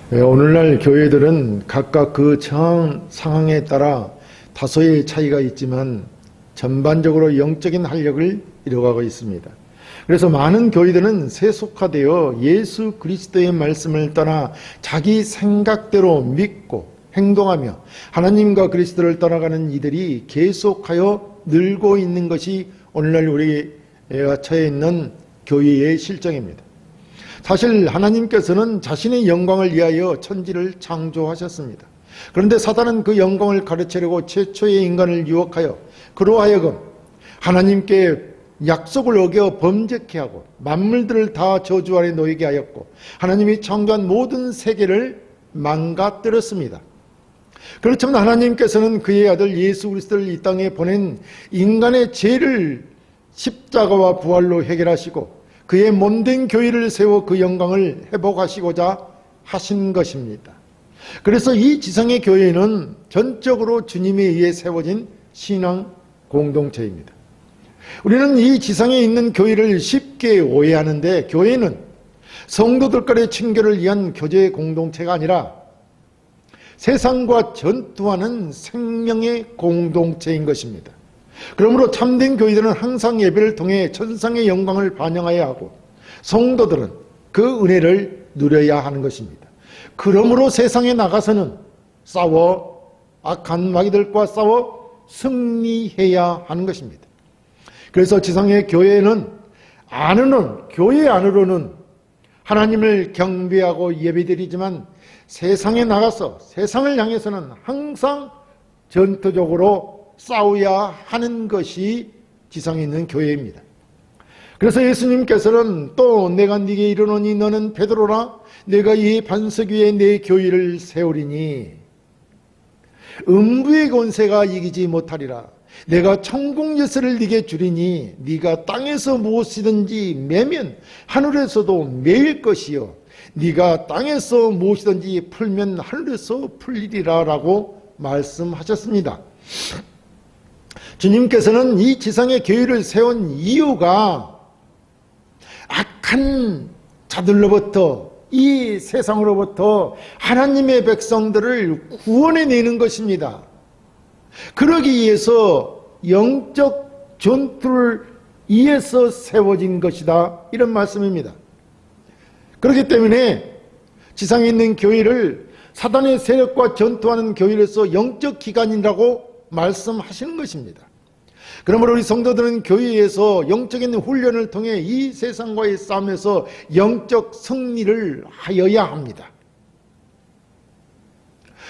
오늘날 교회들은 각각 그 처한 상황에 따라 다소의 차이가 있지만 전반적으로 영적인 활력을 이뤄가고 있습니다. 그래서 많은 교회들은 세속화되어 예수 그리스도의 말씀을 떠나 자기 생각대로 믿고 행동하며 하나님과 그리스도를 떠나가는 이들이 계속하여 늘고 있는 것이 오늘날 우리가 처해 있는 교회의 실정입니다. 사실 하나님께서는 자신의 영광을 위하여 천지를 창조하셨습니다. 그런데 사단은 그 영광을 가르치려고 최초의 인간을 유혹하여 그로 하여금 하나님께 약속을 어겨 범죄케 하고 만물들을 다 저주 아래 놓이게 하였고 하나님이 창조한 모든 세계를 망가뜨렸습니다. 그렇지만 하나님께서는 그의 아들 예수 그리스도를 이 땅에 보낸 인간의 죄를 십자가와 부활로 해결하시고 그의 몸된 교회를 세워 그 영광을 회복하시고자 하신 것입니다. 그래서 이 지상의 교회는 전적으로 주님에 의해 세워진 신앙 공동체입니다. 우리는 이 지상에 있는 교회를 쉽게 오해하는데 교회는 성도들 간의 친교를 위한 교제 공동체가 아니라 세상과 전투하는 생명의 공동체인 것입니다. 그러므로 참된 교회들은 항상 예배를 통해 천상의 영광을 반영해야 하고 성도들은 그 은혜를 누려야 하는 것입니다. 그러므로 세상에 나가서는 싸워 악한 마귀들과 싸워 승리해야 하는 것입니다. 그래서 지상의 교회는 교회 안으로는 하나님을 경배하고 예배드리지만 세상에 나가서 세상을 향해서는 항상 전투적으로 싸워야 하는 것이 지상에 있는 교회입니다. 그래서 예수님께서는 또 내가 네게 이르노니 너는 베드로라 내가 이 반석 위에 내 교회를 세우리니 음부의 권세가 이기지 못하리라. 내가 천국 열쇠를 네게 주리니 네가 땅에서 무엇이든지 매면 하늘에서도 매일 것이요 네가 땅에서 무엇이든지 풀면 하늘에서 풀리리라 라고 말씀하셨습니다. 주님께서는 이 지상의 교회를 세운 이유가 악한 자들로부터 이 세상으로부터 하나님의 백성들을 구원해내는 것입니다. 그러기 위해서 영적 전투를 위해서 세워진 것이다 이런 말씀입니다. 그렇기 때문에 지상에 있는 교회를 사단의 세력과 전투하는 교회로서 영적 기관이라고 말씀하시는 것입니다. 그러므로 우리 성도들은 교회에서 영적인 훈련을 통해 이 세상과의 싸움에서 영적 승리를 하여야 합니다.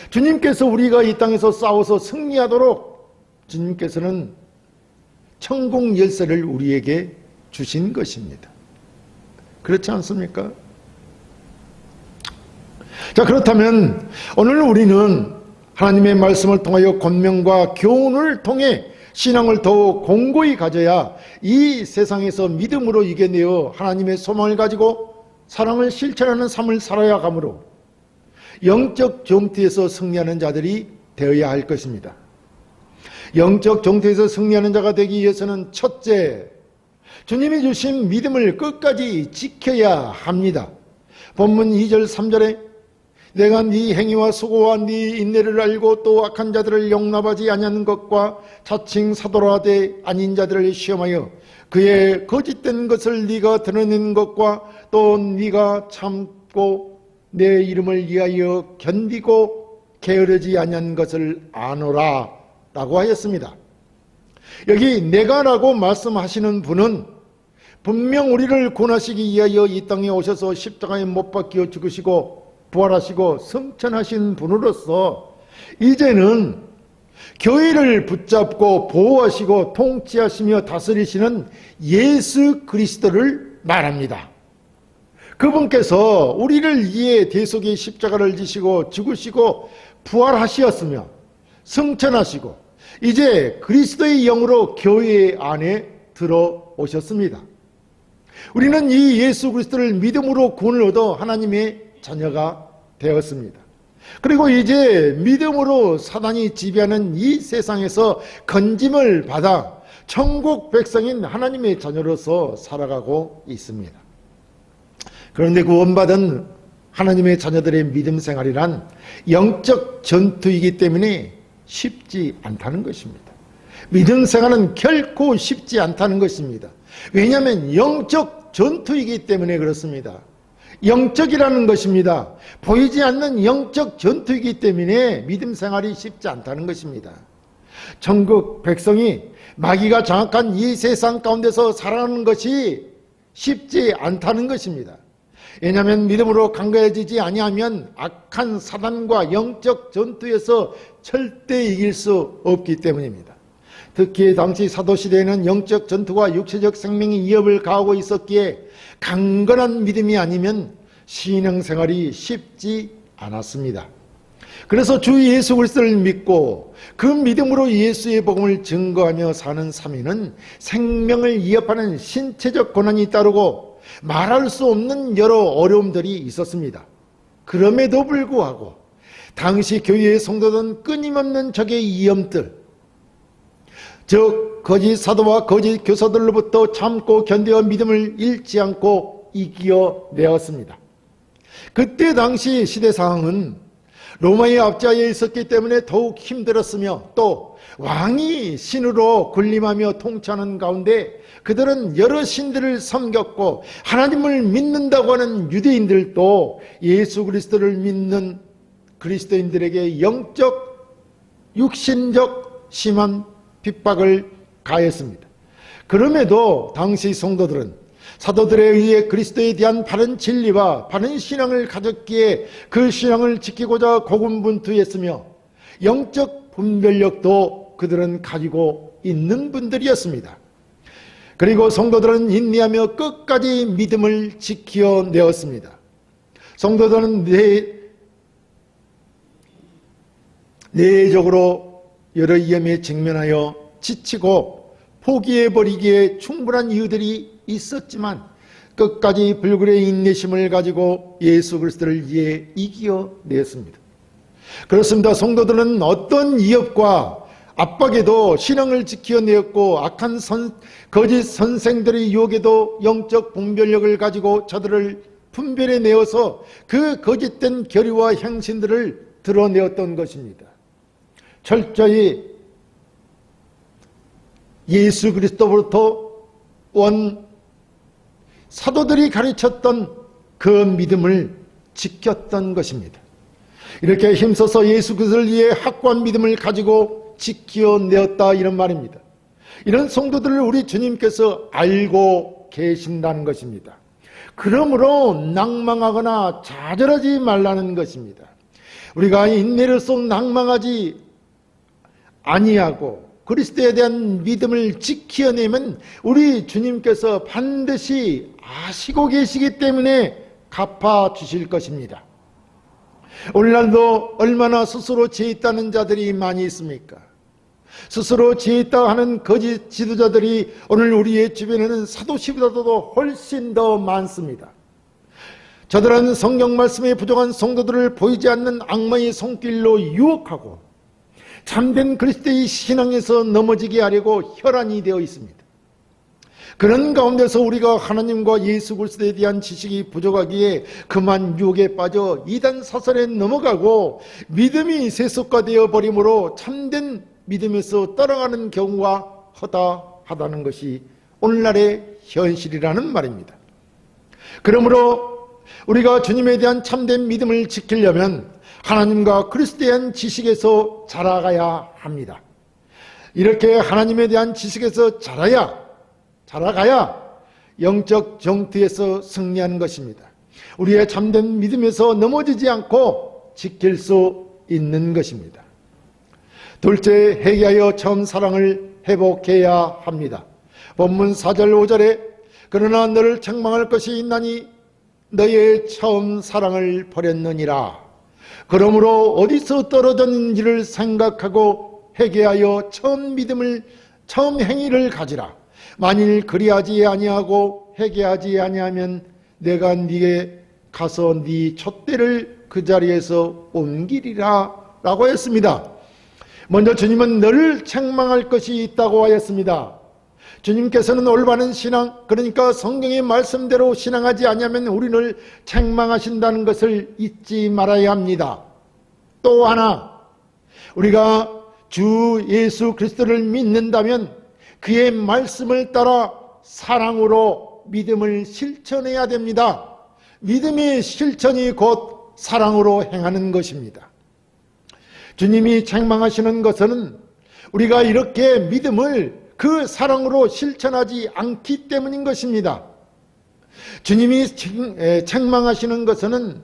주님께서 우리가 이 땅에서 싸워서 승리하도록 주님께서는 천국 열쇠를 우리에게 주신 것입니다. 그렇지 않습니까? 자, 그렇다면 오늘 우리는 하나님의 말씀을 통하여 권면과 교훈을 통해 신앙을 더욱 공고히 가져야 이 세상에서 믿음으로 이겨내어 하나님의 소망을 가지고 사랑을 실천하는 삶을 살아야 하므로 영적 전투에서 승리하는 자들이 되어야 할 것입니다. 영적 전투에서 승리하는 자가 되기 위해서는 첫째, 주님이 주신 믿음을 끝까지 지켜야 합니다. 본문 2절 3절에 내가 네 행위와 수고와 네 인내를 알고 또 악한 자들을 용납하지 아니하는 것과 자칭 사도라 되 아닌 자들을 시험하여 그의 거짓된 것을 네가 드러내는 것과 또 네가 참고 내 이름을 위하여 견디고 게으르지 아니한 것을 아노라 라고 하였습니다. 여기 내가라고 말씀하시는 분은 분명 우리를 구원하시기 위하여 이 땅에 오셔서 십자가에 못 박혀 죽으시고 부활하시고 승천하신 분으로서 이제는 교회를 붙잡고 보호하시고 통치하시며 다스리시는 예수 그리스도를 말합니다. 그분께서 우리를 위해 대속의 십자가를 지시고 죽으시고 부활하시었으며 승천하시고 이제 그리스도의 영으로 교회 안에 들어오셨습니다. 우리는 이 예수 그리스도를 믿음으로 구원을 얻어 하나님의 자녀가 되었습니다. 그리고 이제 믿음으로 사단이 지배하는 이 세상에서 건짐을 받아 천국 백성인 하나님의 자녀로서 살아가고 있습니다. 그런데 구원받은 하나님의 자녀들의 믿음 생활이란 영적 전투이기 때문에 쉽지 않다는 것입니다. 믿음 생활은 결코 쉽지 않다는 것입니다. 왜냐하면 영적 전투이기 때문에 그렇습니다. 영적이라는 것입니다. 보이지 않는 영적 전투이기 때문에 믿음 생활이 쉽지 않다는 것입니다. 천국 백성이 마귀가 장악한 이 세상 가운데서 살아가는 것이 쉽지 않다는 것입니다. 왜냐하면 믿음으로 강건해지지 아니하면 악한 사단과 영적 전투에서 절대 이길 수 없기 때문입니다. 특히 당시 사도시대에는 영적 전투와 육체적 생명이 위협을 가하고 있었기에 강건한 믿음이 아니면 신앙생활이 쉽지 않았습니다. 그래서 주 예수 그리스도를 믿고 그 믿음으로 예수의 복음을 증거하며 사는 삶에는 생명을 위협하는 신체적 고난이 따르고 말할 수 없는 여러 어려움들이 있었습니다. 그럼에도 불구하고 당시 교회의 성도들은 끊임없는 적의 위험들, 즉 거짓 사도와 거짓 교사들로부터 참고 견뎌 믿음을 잃지 않고 이겨내었습니다. 그때 당시 시대 상황은 로마의 압제하에 있었기 때문에 더욱 힘들었으며 또 왕이 신으로 군림하며 통치하는 가운데 그들은 여러 신들을 섬겼고 하나님을 믿는다고 하는 유대인들도 예수 그리스도를 믿는 그리스도인들에게 영적, 육신적 심한 핍박을 가했습니다. 그럼에도 당시 성도들은 사도들에 의해 그리스도에 대한 바른 진리와 바른 신앙을 가졌기에 그 신앙을 지키고자 고군분투했으며 영적 분별력도 그들은 가지고 있는 분들이었습니다. 그리고 성도들은 인내하며 끝까지 믿음을 지켜내었습니다. 성도들은 내적으로 여러 위험에 직면하여 지치고 포기해버리기에 충분한 이유들이 있었지만 끝까지 불굴의 인내심을 가지고 예수 그리스도를 위해 이겨냈습니다. 그렇습니다. 성도들은 어떤 위협과 압박에도 신앙을 지켜내었고 악한 거짓 선생들의 유혹에도 영적 분별력을 가지고 저들을 분별해내어서 그 거짓된 결의와 행신들을 드러내었던 것입니다. 철저히 예수 그리스도로부터 온 사도들이 가르쳤던 그 믿음을 지켰던 것입니다. 이렇게 힘써서 예수 그리스도를 위해 확고한 믿음을 가지고 지켜내었다 이런 말입니다. 이런 성도들을 우리 주님께서 알고 계신다는 것입니다. 그러므로 낭망하거나 좌절하지 말라는 것입니다. 우리가 인내로서 낭망하지 아니하고 그리스도에 대한 믿음을 지켜내면 우리 주님께서 반드시 아시고 계시기 때문에 갚아주실 것입니다. 오늘날도 얼마나 스스로 죄 있다는 자들이 많이 있습니까? 스스로 죄 있다 하는 거짓 지도자들이 오늘 우리의 주변에는 사도시보다도 훨씬 더 많습니다. 저들은 성경 말씀에 부족한 성도들을 보이지 않는 악마의 손길로 유혹하고 참된 그리스도의 신앙에서 넘어지게 하려고 혈안이 되어 있습니다. 그런 가운데서 우리가 하나님과 예수 그리스도에 대한 지식이 부족하기에 그만 유혹에 빠져 이단 사설에 넘어가고 믿음이 세속화되어 버림으로 참된 믿음에서 떠나가는 경우가 허다하다는 것이 오늘날의 현실이라는 말입니다. 그러므로 우리가 주님에 대한 참된 믿음을 지키려면 하나님과 그리스도에 대한 지식에서 자라가야 합니다. 이렇게 하나님에 대한 지식에서 자라가야 영적 정투에서 승리하는 것입니다. 우리의 참된 믿음에서 넘어지지 않고 지킬 수 있는 것입니다. 둘째, 회개하여 처음 사랑을 회복해야 합니다. 본문 4절 5절에 그러나 너를 책망할 것이 있나니 너의 처음 사랑을 버렸느니라. 그러므로 어디서 떨어졌는지를 생각하고 회개하여 처음 행위를 가지라. 만일 그리하지 아니하고 회개하지 아니하면 내가 네게 가서 네 촛대를 그 자리에서 옮기리라 라고 했습니다. 먼저 주님은 너를 책망할 것이 있다고 하였습니다. 주님께서는 올바른 신앙, 그러니까 성경의 말씀대로 신앙하지 아니하면 우리를 책망하신다는 것을 잊지 말아야 합니다. 또 하나, 우리가 주 예수 그리스도를 믿는다면 그의 말씀을 따라 사랑으로 믿음을 실천해야 됩니다. 믿음의 실천이 곧 사랑으로 행하는 것입니다. 주님이 책망하시는 것은 우리가 이렇게 믿음을 그 사랑으로 실천하지 않기 때문인 것입니다. 주님이 책망하시는 것은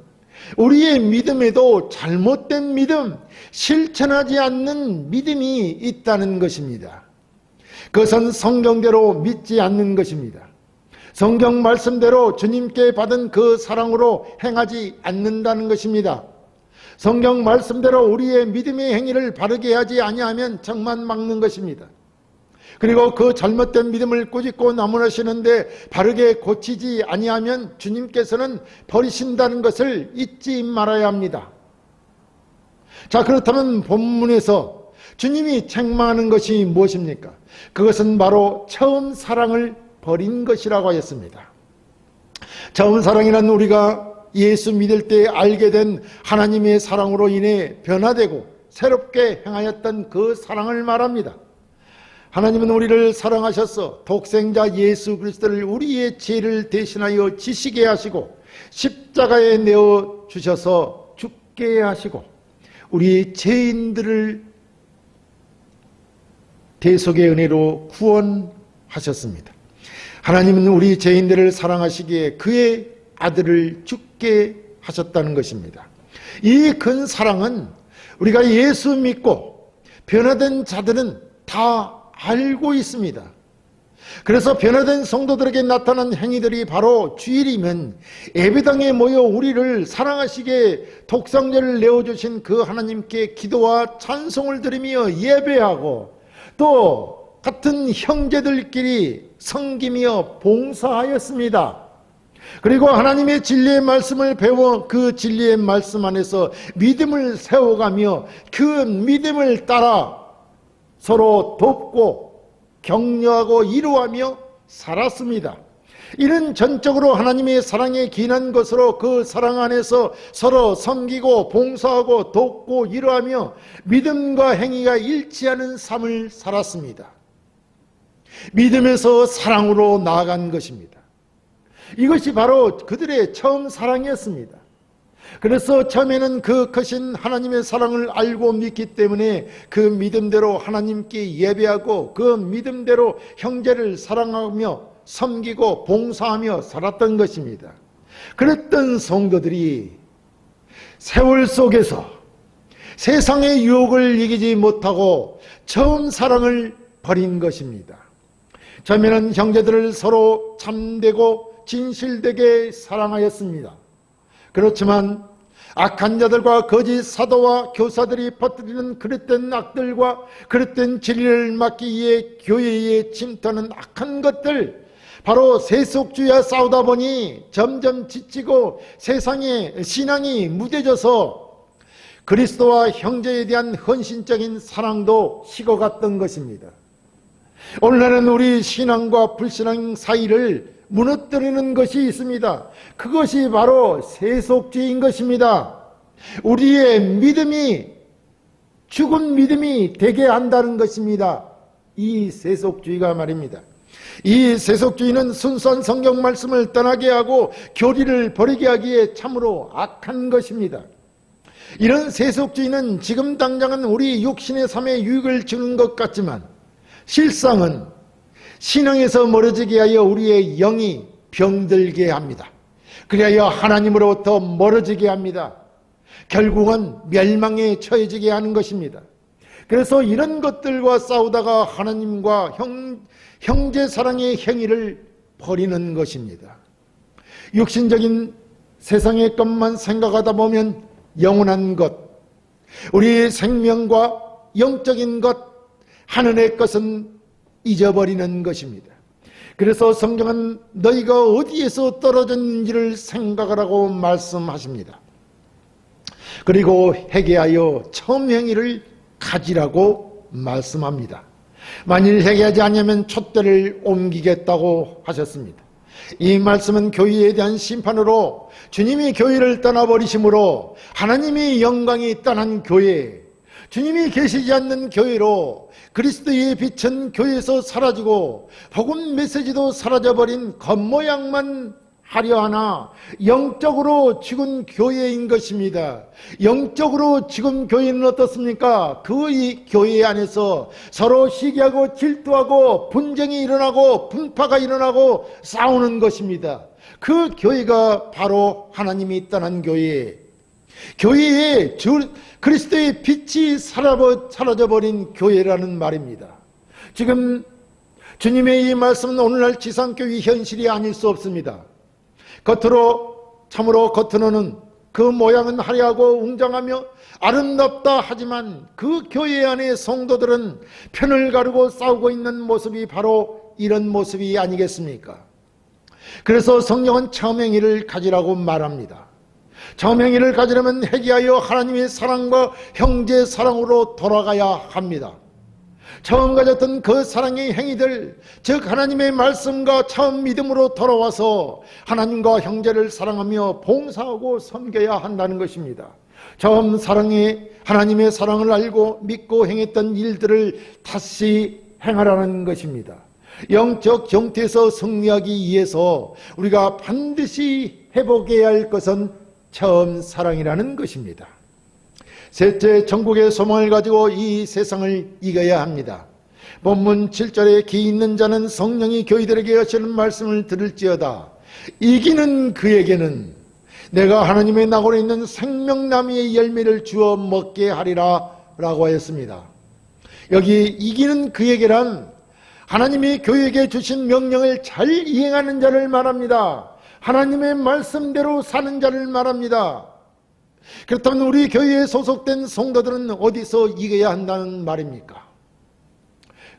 우리의 믿음에도 잘못된 믿음, 실천하지 않는 믿음이 있다는 것입니다. 그것은 성경대로 믿지 않는 것입니다. 성경 말씀대로 주님께 받은 그 사랑으로 행하지 않는다는 것입니다. 성경 말씀대로 우리의 믿음의 행위를 바르게 하지 아니하면 정만 막는 것입니다. 그리고 그 잘못된 믿음을 꾸짖고 나무라시는데 바르게 고치지 아니하면 주님께서는 버리신다는 것을 잊지 말아야 합니다. 자, 그렇다면 본문에서 주님이 책망하는 것이 무엇입니까? 그것은 바로 처음 사랑을 버린 것이라고 하였습니다. 처음 사랑이란 우리가 예수 믿을 때 알게 된 하나님의 사랑으로 인해 변화되고 새롭게 행하였던 그 사랑을 말합니다. 하나님은 우리를 사랑하셔서 독생자 예수 그리스도를 우리의 죄를 대신하여 지시게 하시고 십자가에 내어 주셔서 죽게 하시고 우리 죄인들을 대속의 은혜로 구원하셨습니다. 하나님은 우리 죄인들을 사랑하시기에 그의 아들을 죽게 하셨다는 것입니다. 이 큰 사랑은 우리가 예수 믿고 변화된 자들은 다 알고 있습니다. 그래서 변화된 성도들에게 나타난 행위들이 바로 주일이면 예배당에 모여 우리를 사랑하시게 독생자를 내어주신 그 하나님께 기도와 찬송을 드리며 예배하고 또 같은 형제들끼리 섬기며 봉사하였습니다. 그리고 하나님의 진리의 말씀을 배워 그 진리의 말씀 안에서 믿음을 세워가며 그 믿음을 따라 서로 돕고 격려하고 이루하며 살았습니다. 이는 전적으로 하나님의 사랑에 기인한 것으로 그 사랑 안에서 서로 섬기고 봉사하고 돕고 이루하며 믿음과 행위가 일치하는 삶을 살았습니다. 믿음에서 사랑으로 나아간 것입니다. 이것이 바로 그들의 처음 사랑이었습니다. 그래서 처음에는 그 크신 하나님의 사랑을 알고 믿기 때문에 그 믿음대로 하나님께 예배하고 그 믿음대로 형제를 사랑하며 섬기고 봉사하며 살았던 것입니다. 그랬던 성도들이 세월 속에서 세상의 유혹을 이기지 못하고 처음 사랑을 버린 것입니다. 처음에는 형제들을 서로 참되고 진실되게 사랑하였습니다. 그렇지만 악한 자들과 거짓 사도와 교사들이 퍼뜨리는 그릇된 악들과 그릇된 진리를 막기 위해 교회에 침투하는 악한 것들, 바로 세속주의와 싸우다 보니 점점 지치고 세상의 신앙이 무뎌져서 그리스도와 형제에 대한 헌신적인 사랑도 식어갔던 것입니다. 오늘날은 우리 신앙과 불신앙 사이를 무너뜨리는 것이 있습니다. 그것이 바로 세속주의인 것입니다. 우리의 믿음이 죽은 믿음이 되게 한다는 것입니다. 이 세속주의가 말입니다. 이 세속주의는 순수한 성경 말씀을 떠나게 하고 교리를 버리게 하기에 참으로 악한 것입니다. 이런 세속주의는 지금 당장은 우리 육신의 삶에 유익을 주는 것 같지만 실상은 신앙에서 멀어지게 하여 우리의 영이 병들게 합니다. 그리하여 하나님으로부터 멀어지게 합니다. 결국은 멸망에 처해지게 하는 것입니다. 그래서 이런 것들과 싸우다가 하나님과 형제 사랑의 행위를 버리는 것입니다. 육신적인 세상의 것만 생각하다 보면 영원한 것, 우리의 생명과 영적인 것, 하늘의 것은 잊어버리는 것입니다. 그래서 성경은 너희가 어디에서 떨어졌는지를 생각하라고 말씀하십니다. 그리고 회개하여 처음 행위를 가지라고 말씀합니다. 만일 회개하지 않으면 촛대를 옮기겠다고 하셨습니다. 이 말씀은 교회에 대한 심판으로 주님이 교회를 떠나버리심으로 하나님의 영광이 떠난 교회, 주님이 계시지 않는 교회로 그리스도의 빛은 교회에서 사라지고 복음 메시지도 사라져버린 겉모양만 하려 하나 영적으로 죽은 교회인 것입니다. 영적으로 죽은 교회는 어떻습니까? 그 이 교회 안에서 서로 시기하고 질투하고 분쟁이 일어나고 분파가 일어나고 싸우는 것입니다. 그 교회가 바로 하나님이 떠난 교회, 교회에 그리스도의 빛이 사라져버린 교회라는 말입니다. 지금 주님의 이 말씀은 오늘날 지상교회 현실이 아닐 수 없습니다. 참으로 겉으로는 그 모양은 화려하고 웅장하며 아름답다 하지만 그 교회 안의 성도들은 편을 가르고 싸우고 있는 모습이 바로 이런 모습이 아니겠습니까? 그래서 성령은 처음행위를 가지라고 말합니다. 처음행위를 가지려면 회개하여 하나님의 사랑과 형제 사랑으로 돌아가야 합니다. 처음 가졌던 그 사랑의 행위들, 즉 하나님의 말씀과 처음 믿음으로 돌아와서 하나님과 형제를 사랑하며 봉사하고 섬겨야 한다는 것입니다. 처음 하나님의 사랑을 알고 믿고 행했던 일들을 다시 행하라는 것입니다. 영적 정태에서 승리하기 위해서 우리가 반드시 회복해야 할 것은 처음 사랑이라는 것입니다. 셋째, 천국의 소망을 가지고 이 세상을 이겨야 합니다. 본문 7절에 기 있는 자는 성령이 교회들에게 하시는 말씀을 들을지어다. 이기는 그에게는 내가 하나님의 나고로 있는 생명나무의 열매를 주어 먹게 하리라 라고 하였습니다. 여기 이기는 그에게란 하나님이 교회에게 주신 명령을 잘 이행하는 자를 말합니다. 하나님의 말씀대로 사는 자를 말합니다. 그렇다면 우리 교회에 소속된 성도들은 어디서 이겨야 한다는 말입니까?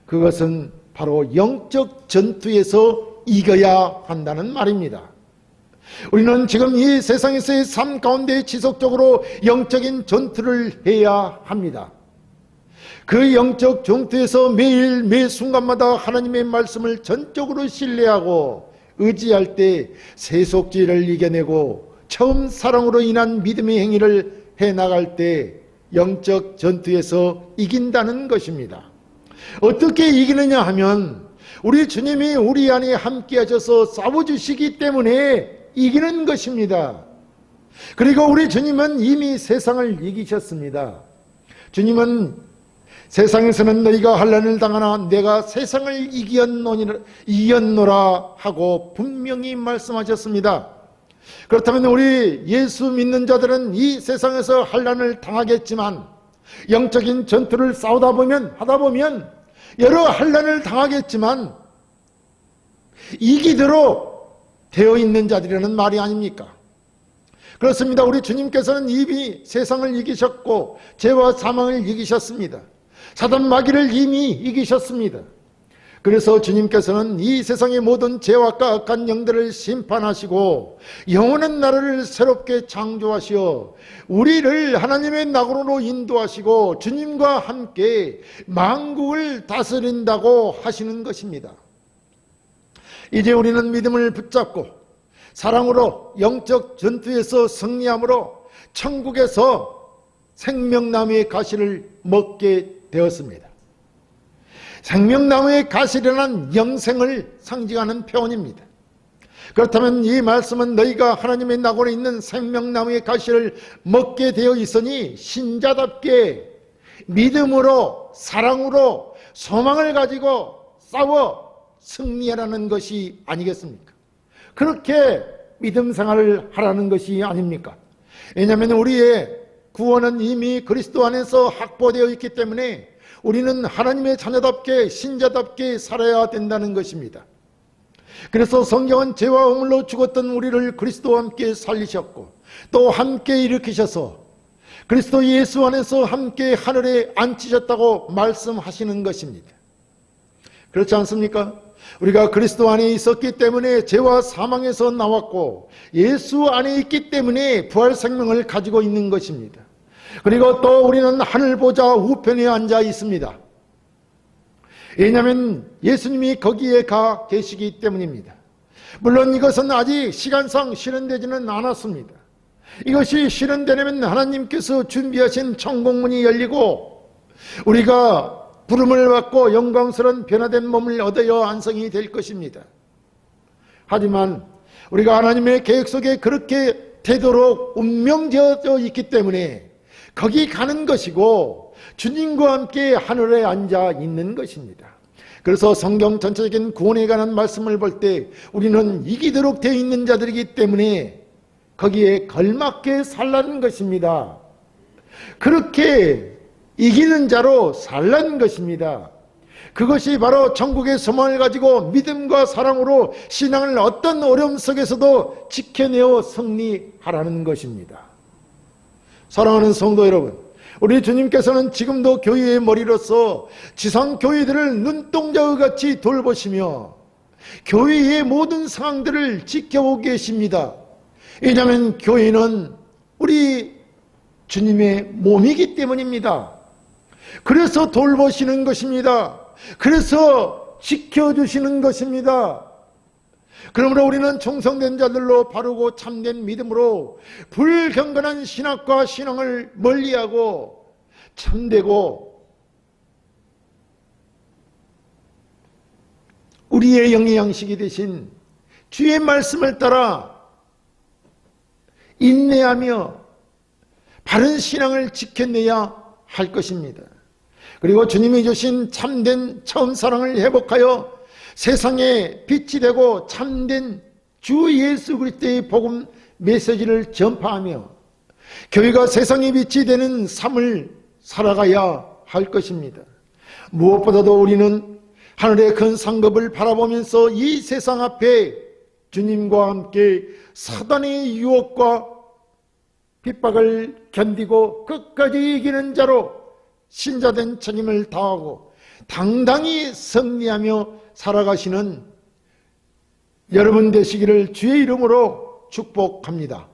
그것은 바로 영적 전투에서 이겨야 한다는 말입니다. 우리는 지금 이 세상에서의 삶 가운데 지속적으로 영적인 전투를 해야 합니다. 그 영적 전투에서 매일 매 순간마다 하나님의 말씀을 전적으로 신뢰하고 의지할 때 세속주의를 이겨내고 처음 사랑으로 인한 믿음의 행위를 해나갈 때 영적 전투에서 이긴다는 것입니다. 어떻게 이기느냐 하면 우리 주님이 우리 안에 함께 하셔서 싸워주시기 때문에 이기는 것입니다. 그리고 우리 주님은 이미 세상을 이기셨습니다. 주님은 세상에서는 너희가 환난을 당하나 내가 세상을 이겼노라 하고 분명히 말씀하셨습니다. 그렇다면 우리 예수 믿는 자들은 이 세상에서 환난을 당하겠지만 영적인 전투를 하다 보면 여러 환난을 당하겠지만 이기도록 되어 있는 자들이라는 말이 아닙니까? 그렇습니다. 우리 주님께서는 이미 세상을 이기셨고 죄와 사망을 이기셨습니다. 사단 마귀를 이미 이기셨습니다. 그래서 주님께서는 이 세상의 모든 죄와 악한 영들을 심판하시고 영원한 나라를 새롭게 창조하시어 우리를 하나님의 나그로로 인도하시고 주님과 함께 만국을 다스린다고 하시는 것입니다. 이제 우리는 믿음을 붙잡고 사랑으로 영적 전투에서 승리함으로 천국에서 생명나무의 가시를 먹게 되었습니다. 생명나무의 가시라는 영생을 상징하는 표현입니다. 그렇다면 이 말씀은 너희가 하나님의 나고로 있는 생명나무의 가시를 먹게 되어 있으니 신자답게 믿음으로 사랑으로 소망을 가지고 싸워 승리하라는 것이 아니겠습니까? 그렇게 믿음 생활을 하라는 것이 아닙니까? 왜냐하면 우리의 구원은 이미 그리스도 안에서 확보되어 있기 때문에 우리는 하나님의 자녀답게 신자답게 살아야 된다는 것입니다. 그래서 성경은 죄와 허물로 죽었던 우리를 그리스도와 함께 살리셨고 또 함께 일으키셔서 그리스도 예수 안에서 함께 하늘에 앉히셨다고 말씀하시는 것입니다. 그렇지 않습니까? 우리가 그리스도 안에 있었기 때문에 죄와 사망에서 나왔고 예수 안에 있기 때문에 부활 생명을 가지고 있는 것입니다. 그리고 또 우리는 하늘 보좌 우편에 앉아 있습니다. 왜냐하면 예수님이 거기에 가 계시기 때문입니다. 물론 이것은 아직 시간상 실현되지는 않았습니다. 이것이 실현되려면 하나님께서 준비하신 천국문이 열리고 우리가 부름을 받고 영광스러운 변화된 몸을 얻어야 완성이 될 것입니다. 하지만 우리가 하나님의 계획 속에 그렇게 되도록 운명되어 있기 때문에 거기 가는 것이고 주님과 함께 하늘에 앉아 있는 것입니다. 그래서 성경 전체적인 구원에 관한 말씀을 볼 때 우리는 이기도록 되어 있는 자들이기 때문에 거기에 걸맞게 살라는 것입니다. 그렇게 이기는 자로 살라는 것입니다. 그것이 바로 천국의 소망을 가지고 믿음과 사랑으로 신앙을 어떤 어려움 속에서도 지켜내어 승리하라는 것입니다. 사랑하는 성도 여러분, 우리 주님께서는 지금도 교회의 머리로서 지상 교회들을 눈동자와 같이 돌보시며 교회의 모든 상황들을 지켜보고 계십니다. 왜냐하면 교회는 우리 주님의 몸이기 때문입니다. 그래서 돌보시는 것입니다. 그래서 지켜주시는 것입니다. 그러므로 우리는 충성된 자들로 바르고 참된 믿음으로 불경건한 신학과 신앙을 멀리하고 참되고 우리의 영의 양식이 되신 주의 말씀을 따라 인내하며 바른 신앙을 지켜내야 할 것입니다. 그리고 주님이 주신 참된 처음 사랑을 회복하여 세상에 빛이 되고 참된 주 예수 그리스도의 복음 메시지를 전파하며 교회가 세상의 빛이 되는 삶을 살아가야 할 것입니다. 무엇보다도 우리는 하늘의 큰 상급을 바라보면서 이 세상 앞에 주님과 함께 사단의 유혹과 핍박을 견디고 끝까지 이기는 자로 신자된 책임을 다하고 당당히 승리하며 살아가시는 여러분 되시기를 주의 이름으로 축복합니다.